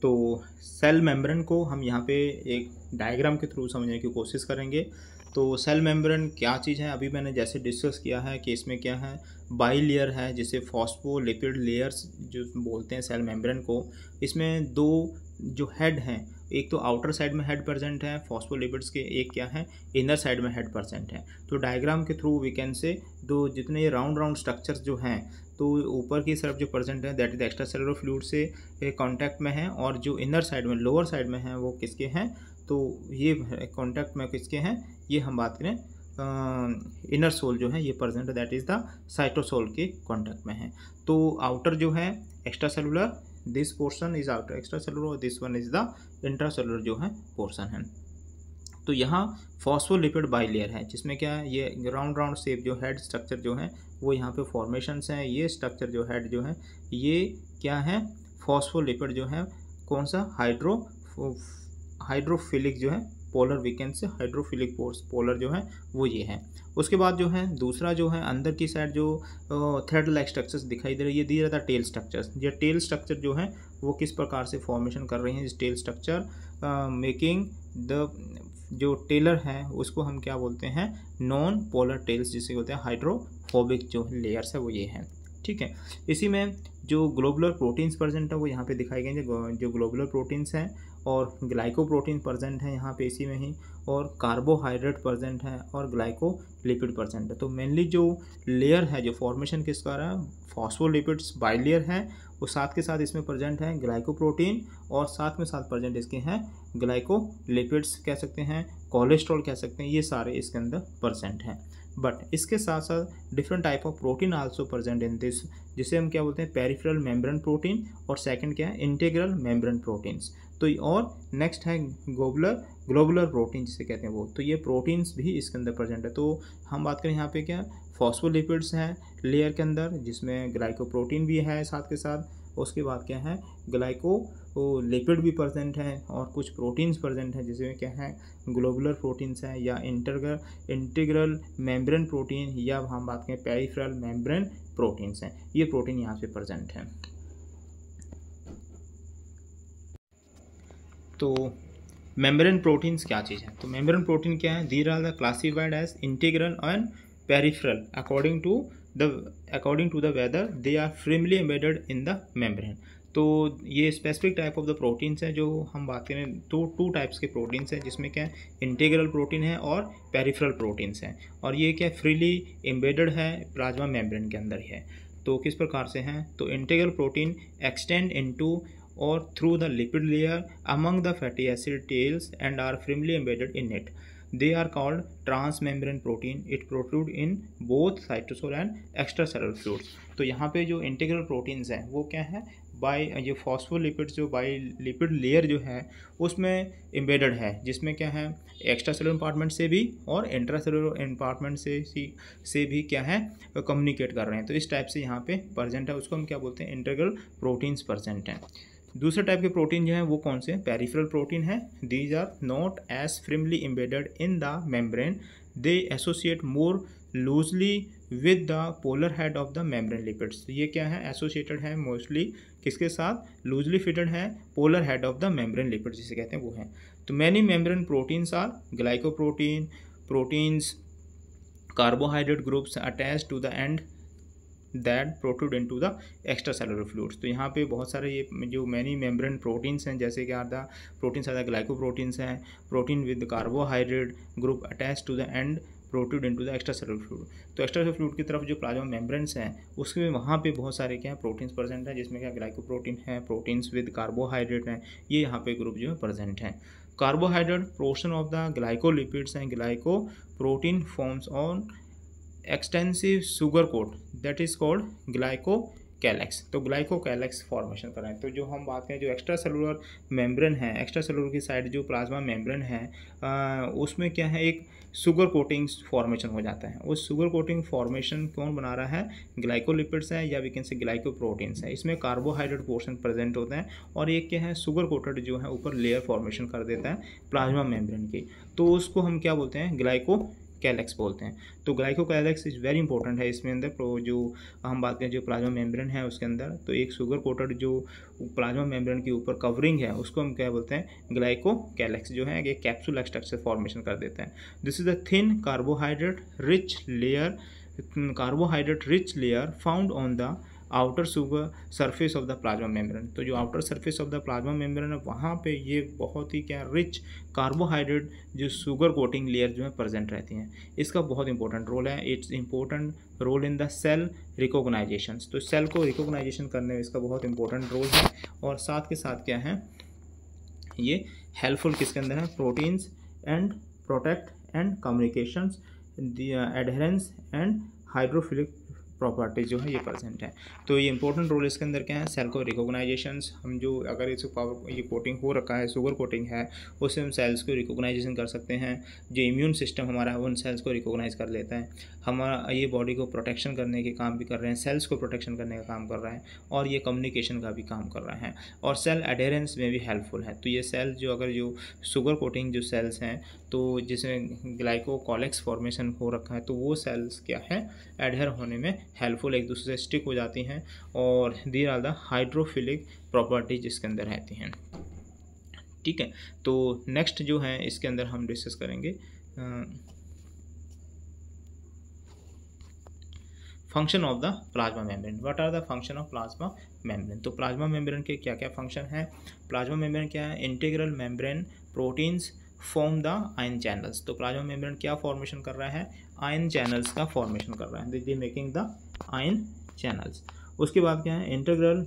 तो cell membrane को हम यहाँ पे एक डायग्राम के थ्रू समझने की कोशिश करेंगे। तो सेल मेम्ब्रेन क्या चीज़ है, अभी मैंने जैसे डिस्कस किया है कि इसमें क्या है, बाई लेयर है जिसे फॉस्फोलिपिड लेयर्स जो बोलते हैं सेल मेम्ब्रेन को। इसमें दो जो हेड हैं, एक तो आउटर साइड में हेड प्रेजेंट है फॉस्फोलिपिड्स के, एक क्या है इनर साइड में हेड प्रेजेंट है। तो डायग्राम के थ्रू वी कैन से दो जितने राउंड राउंड स्ट्रक्चर्स जो हैं, तो ऊपर की तरफ जो प्रेजेंट है that is extra cellular fluid से कांटेक्ट में है, और जो इनर साइड में लोअर साइड में है वो किसके हैं, तो ये कांटेक्ट में किसके हैं, ये हम बात करें इनर सोल जो है ये प्रेजेंट है दैट इज़ द साइटोसोल के कांटेक्ट में है। तो आउटर जो है extra cellular, this portion is outer extra cellular और this one is the intra cellular जो है पोर्शन है। तो यहाँ फॉस्फोलिपिड बाइलेयर है जिसमें क्या है, ये राउंड राउंड शेप जो हेड स्ट्रक्चर जो है वो यहाँ पे फॉर्मेशंस हैं। ये स्ट्रक्चर जो हेड जो है ये क्या है, फॉस्फोलिपिड जो है कौन सा हाइड्रोफिलिक जो है पोलर, वीकेंड से हाइड्रोफिलिक पोलर जो है वो ये है। उसके बाद जो है दूसरा जो है अंदर की साइड जो थ्रेड लाइक स्ट्रक्चर्स दिखाई दे रही है, दिया रहता टेल स्ट्रक्चर्स। ये टेल स्ट्रक्चर जो है वो किस प्रकार से फॉर्मेशन कर रही हैं, इस टेल स्ट्रक्चर मेकिंग द जो टेलर है उसको हम क्या बोलते हैं, नॉन पोलर टेल्स जिसे बोलते हैं हाइड्रोफोबिक जो लेयर्स है वो ये है। ठीक है, इसी में जो ग्लोबुलर प्रोटीन्स प्रेजेंट है वो यहाँ पे दिखाए गए हैं, जो ग्लोबुलर प्रोटीन्स हैं, और ग्लाइकोप्रोटीन प्रेजेंट है यहाँ पे इसी में ही, और कार्बोहाइड्रेट प्रेजेंट है, और ग्लाइकोलिपिड प्रेजेंट है। तो मेनली जो लेयर है जो फॉर्मेशन किसका रहा है, फॉस्फोलिपिड्स बाइलेयर है, वो साथ के साथ इसमें प्रेजेंट है ग्लाइकोप्रोटीन, और साथ में साथ प्रेजेंट इसके हैं ग्लाइकोलिपिड्स कह सकते हैं, कोलेस्ट्रॉल कह सकते हैं, ये सारे इसके अंदर प्रेजेंट हैं। बट इसके साथ साथ different type of protein also present in this, जिसे हम क्या बोलते हैं पेरिफेरल मेम्ब्रेन प्रोटीन, और सेकंड क्या है इंटीग्रल मेम्ब्रेन प्रोटीन्स। तो और नेक्स्ट है ग्लोबुलर प्रोटीन जिसे कहते हैं वो, तो ये प्रोटीन्स भी इसके अंदर प्रेजेंट है। तो हम बात करें यहाँ पे क्या फॉस्फोलिपिड्स हैं लेयर के अंदर जिसमें ग्लाइकोप्रोटीन भी है साथ के साथ, उसके बाद क्या है ग्लाइकोलिपिड भी प्रेजेंट हैं, और कुछ प्रोटीन्स प्रेजेंट हैं जिसमें क्या है ग्लोबुलर प्रोटीन्स हैं, या इंटीग्रल मेम्ब्रेन प्रोटीन, या हम बात करें पेरिफेरल मेम्ब्रेन प्रोटीन्स हैं, ये प्रोटीन यहाँ पे प्रेजेंट हैं। तो मेम्ब्रेन प्रोटीन्स क्या चीज़ है, तो मेम्ब्रेन प्रोटीन क्या है, these are the classified as integral and peripheral according to the whether they are firmly embedded in the membrane. तो ये specific type of the proteins हैं जो हम बात करें, तो टू टाइप्स के प्रोटीन्स हैं जिसमें क्या इंटीग्रल प्रोटीन है और पेरिफेरल प्रोटीन्स हैं, और ये क्या फ्रीली एम्बेडेड है प्लाज्मा मेम्ब्रेन के अंदर ही है। तो किस प्रकार से हैं, तो integral protein extend into or through the lipid layer among the fatty acid tails and are firmly embedded in it. They are called transmembrane protein. It protrude in both cytosol and extracellular fluids. तो यहाँ पे जो integral proteins हैं वो क्या है, ये phospholipids जो बाइलिपिड लेयर जो है उसमें एम्बेडेड है, जिसमें क्या है एक्स्ट्रा सेलुलर कंपार्टमेंट से भी और इंट्रा सेलुलर कंपार्टमेंट से भी क्या है कम्युनिकेट कर रहे हैं। तो इस टाइप से यहाँ पे प्रेजेंट है, उसको हम क्या बोलते हैं इंटीग्रल प्रोटीन्स प्रेजेंट हैं। दूसरे टाइप के प्रोटीन जो है वो कौन से हैं, पेरिफेरल प्रोटीन है। These are not as firmly embedded in the membrane, they associate more loosely with the polar head of the membrane lipids. तो ये क्या है एसोसिएटेड है मोस्टली किसके साथ, लूजली फिटेड है polar head of the membrane lipids जिसे कहते हैं वो है। तो many membrane proteins are glycoprotein proteins, carbohydrate groups attach to the end that protrude into the extra cellular fluids. तो यहाँ पे बहुत सारे ये जो मैनी मेम्ब्रेन प्रोटीन्स हैं जैसे कि the proteins are the glycoproteins हैं, protein with carbohydrate group attach to the end protrude into the extra cellular fluid. तो एक्स्ट्रा सेलुलर फ्लूइड की तरफ जो प्लाज्मा मेम्ब्रेन्स हैं उसमें वहाँ पे बहुत सारे क्या है प्रोटीन्स प्रेजेंट हैं, जिसमें क्या ग्लाइकोप्रोटीन है, प्रोटीन्स विद कार्बोहाइड्रेट हैं, ये यहाँ पे ग्रुप जो है प्रेजेंट हैं। Carbohydrate portion of the glycolipids and glycoprotein forms on extensive sugar coat that is called glycocalyx. तो ग्लाइकोकैलेक्स फॉर्मेशन कर रहे हैं। तो जो हम बात करें जो एक्स्ट्रा सेलुलर मेम्ब्रेन है, एक्स्ट्रा सेलुलर की साइड जो प्लाज्मा मेम्ब्रेन है उसमें क्या है एक शुगर कोटिंग फॉर्मेशन हो जाता है। उस शुगर कोटिंग फॉर्मेशन कौन बना रहा है, ग्लाइकोलिपिड्स है या वी कैन से ग्लाइकोप्रोटीन्स है। इसमें कार्बोहाइड्रेट पोर्शन प्रेजेंट होता है और एक क्या है शुगर कोटेड जो है ऊपर लेयर फॉर्मेशन कर देता है प्लाज्मा मेम्ब्रेन की, तो उसको हम क्या बोलते हैं कैलेक्स बोलते हैं। तो ग्लाइकोकैलेक्स इज़ वेरी इंपॉर्टेंट है इसमें अंदर। जो हम बात करें जो प्लाज्मा मेम्ब्रेन है उसके अंदर, तो एक शुगर कोटेड जो प्लाज्मा मेम्ब्रेन के ऊपर कवरिंग है उसको हम क्या बोलते हैं, ग्लाइकोकैलेक्स जो है ये कैप्सूल स्ट्रक्चर फॉर्मेशन कर देते हैं। This is the thin carbohydrate rich layer found on the outer sugar surface of the plasma membrane. तो जो outer surface of the plasma membrane है वहाँ पे ये बहुत ही क्या रिच कार्बोहाइड्रेट जो शुगर कोटिंग लेयर जो है प्रेजेंट रहती हैं। इसका बहुत इंपॉर्टेंट रोल है, it's important role in the cell recognisation. तो सेल को रिकॉग्नाइजेशन करने में इसका बहुत इंपॉर्टेंट रोल है। और साथ के साथ क्या है, ये हेल्पफुल किसके अंदर है, proteins and protect and communications, adherence and hydrophilic properties जो है ये प्रेजेंट है। तो ये इंपॉर्टेंट रोल इसके अंदर क्या है, सेल को रिकॉग्नाइजेशंस, हम जो अगर इस पावर ये कोटिंग हो रखा है, शुगर कोटिंग है, उससे हम सेल्स को रिकॉग्नाइजेशन कर सकते हैं। जो इम्यून सिस्टम हमारा है उन सेल्स को रिकॉग्नाइज कर लेता है। हमारा ये बॉडी को प्रोटेक्शन करने के काम भी कर रहे हैं, सेल्स को प्रोटेक्शन करने का काम कर रहा है, और ये कम्युनिकेशन का भी काम कर रहा है, और सेल एडेरेंस में भी हेल्पफुल है। तो ये सेल जो अगर जो शुगर कोटिंग जो सेल्स हैं तो जिसमें ग्लाइकोकैलेक्स फॉर्मेशन हो रखा है, तो वो सेल्स क्या है, एडहेर होने में हेल्पफुल, एक दूसरे से स्टिक हो जाती हैं, और these are the hydrophilic properties इसके अंदर रहती हैं। ठीक है, तो नेक्स्ट जो है इसके अंदर हम डिस्कस करेंगे function of the plasma membrane. What are the function of plasma membrane. तो प्लाज्मा मेम्ब्रेन के क्या क्या फंक्शन है। प्लाज्मा मेम्ब्रेन क्या है, integral membrane proteins form the ion channels. तो प्लाज्मा मेम्ब्रेन क्या फॉर्मेशन कर रहा है, आयन चैनल्स का फॉर्मेशन कर रहा है, they making the ion channels. उसके बाद क्या है, integral,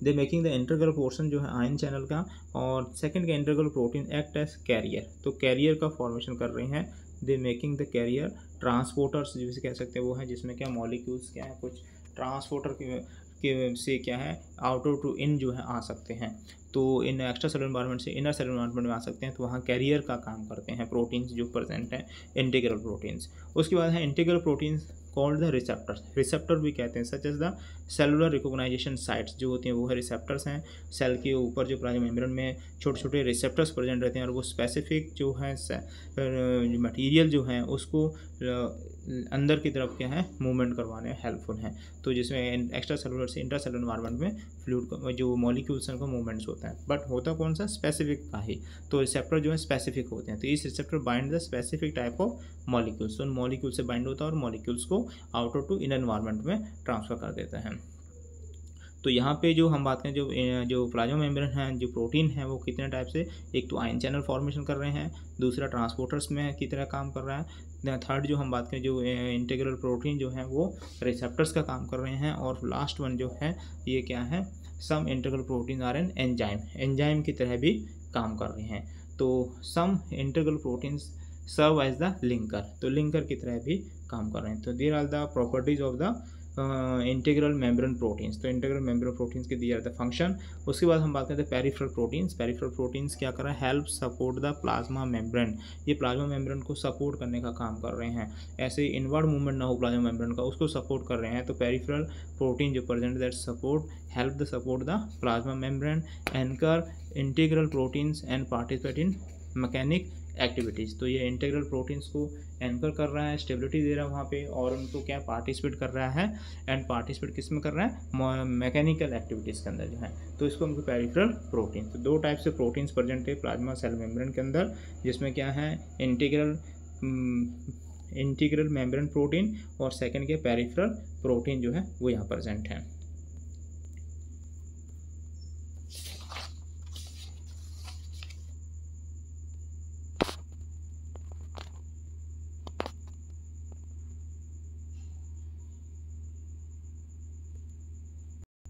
they making the integral portion जो है आयन चैनल का, और सेकंड का integral protein act as carrier. तो कैरियर का फॉर्मेशन कर रहे हैं, they making the carrier. Transporters जिसे कह सकते हैं वो है जिसमें क्या मॉलिक्यूल्स क्या है, कुछ ट्रांसपोर्टर के से क्या है आउटर टू इन जो है आ सकते हैं। तो इन एक्स्ट्रा सेलुलर एनवायरनमेंट से इनर सेलुलर एनवायरनमेंट में आ सकते हैं, तो वहाँ कैरियर का काम करते हैं प्रोटीन्स जो प्रेजेंट हैं, इंटीग्रल प्रोटीन्स। उसके बाद है integral proteins called the receptors, receptor भी कहते हैं, such as the cellular recognisation sites जो होती हैं वो है रिसेप्टर्स हैं। सेल के ऊपर जो प्लाज्मा मेम्ब्रेन में छोटे छोटे रिसेप्टर्स प्रेजेंट रहते हैं, और वो स्पेसिफिक जो है मटेरियल जो है उसको अंदर की तरफ क्या है मूवमेंट करवाने हेल्पफुल हैं। तो जिसमें एक्स्ट्रा सेलुलर से इंटर सेलुलर एनवायरनमेंट में फ्लूइड जो मॉलिक्यूल्स हैं का मूवमेंट्स होता है, बट होता कौन सा, स्पेसिफिक का ही। तो रिसेप्टर जो है स्पेसिफिक होते हैं, तो इस receptor bind the specific type of molecules. तो उन मॉलिक्यूल से बाइंड होता है और मॉलिक्यूल्स को आउटर टू इनर एनवायरनमेंट में ट्रांसफर कर देता है। तो यहाँ पे जो हम बात करें जो प्लाज्मा मेम्ब्रेन है, जो प्रोटीन है वो कितने टाइप से, एक तो आयन चैनल फॉर्मेशन कर रहे हैं, दूसरा ट्रांसपोर्टर्स में की तरह काम कर रहा है, थर्ड जो हम बात करें जो इंटीग्रल प्रोटीन जो है वो रिसेप्टर्स का काम कर रहे हैं, और लास्ट वन जो है ये क्या है, some integral protein are an enzyme की तरह भी काम कर रहे हैं। तो some integral proteins serve as the linker, तो लिंकर की तरह भी काम कर रहे हैं। तो there are the properties of the integral membrane proteins. तो इंटीग्रल मेम्ब्रेन प्रोटीन्स के दिया द फंक्शन। उसके बाद हम बात करते हैं पेरिफेरल प्रोटीन्स। पेरिफेरल प्रोटीन्स क्या कर रहे हैं, help support the plasma membrane, ये प्लाज्मा मेम्ब्रेन को सपोर्ट करने का काम कर रहे हैं। ऐसे इनवर्ड मूवमेंट ना हो प्लाज्मा मेम्ब्रेन का, उसको सपोर्ट कर रहे हैं। तो पेरिफेरल प्रोटीन जो present that support help the support the plasma membrane, anchor integral proteins and participate in mechanic activities. तो ये इंटीग्रल प्रोटीन्स को एंकर कर रहा है, स्टेबिलिटी दे रहा है वहाँ पे, और उनको क्या पार्टिसिपेट कर रहा है, एंड पार्टिसिपेट किस में कर रहा है, मैकेनिकल एक्टिविटीज़ के अंदर जो है। तो इसको हमको पेरिफेरल प्रोटीन। तो दो टाइप से प्रोटीन्स प्रेजेंट है प्लाज्मा सेल मेम्ब्रेन के अंदर, जिसमें क्या है इंटीग्रल मेम्ब्रेन प्रोटीन, और सेकेंड के पेरिफेरल प्रोटीन जो है वो यहाँ प्रेजेंट है।